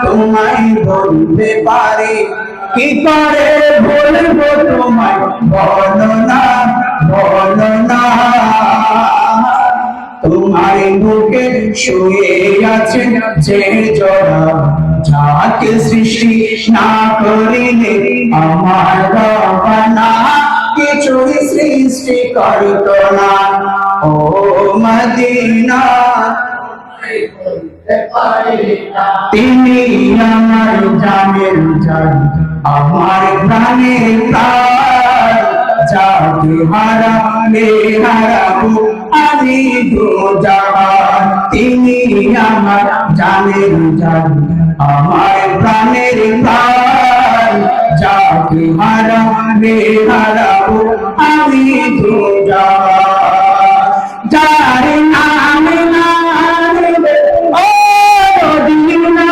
তোমায় বলতে পারি, কি করে বলবো তোমায়, বলো না বলো না। তোমার বুকে শুয়ে আছে যে জরা, যাকে সৃষ্টি না করিলে আমার রবানা কিছুই সৃষ্টি করত না। ও মদিনা তিনি আমার জানের জান, আমার প্রাণের প্রাণ, যাকে হারালে হারাবো আমি দু জাহান। তিনি আমার জানের জান, আমার প্রাণের প্রাণ, যাকে হারালে হারাবো আমি দু জাহান। যার নামে নামে ও মদিনা,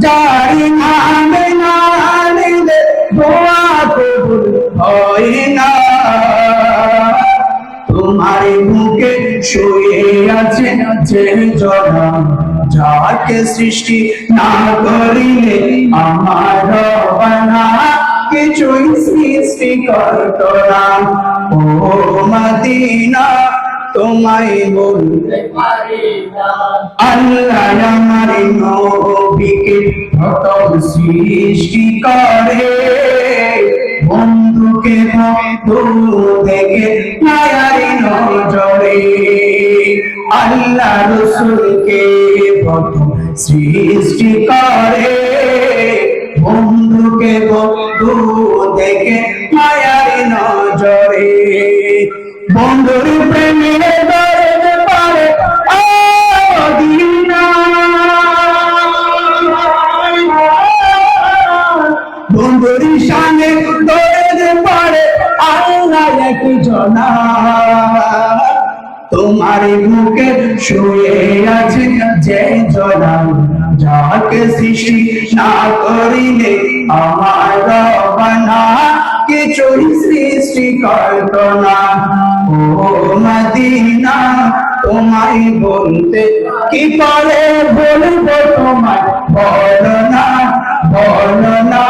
যার নামে নামে দোয়া কবুল হয় না। তোমার বুকে শুয়ে আছে যে জরা, যাকে সৃষ্টি না করিলে আমার রবানা কিছুই সৃষ্টি করত না। ও মদিনা তোমায় বলতে পারি না, আল্লাহ আমার নবীকে প্রথম সৃষ্টি করে, বন্ধুকে বন্ধু দেখে মায়ার নজরে। আল্লাহ রাসূলকে প্রথম সৃষ্টি করে, বন্ধুকে বন্ধু দেখে মায়ার নজরে। বন্ধুর প্রেমে দরদ পারে মদিনা, বন্ধুর শানে দরদ পারে আল্লাহ একজনা। তোমার বুকে শুয়ে আছে যে জনা, যাকে সৃষ্টি না করিলে আমার রবানা কিছুই সৃষ্টি করত না। ও মদিনা তোমায় বলতে, কি করে বলবো তোমায়, বলো না বলো না।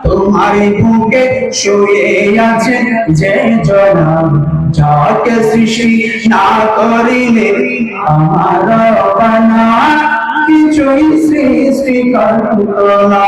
তোমার বুকে শুয়ে আছে যে জনা, যাকে সৃষ্টি না করিলে আমার রবানা কিছুই সৃষ্টি করত না।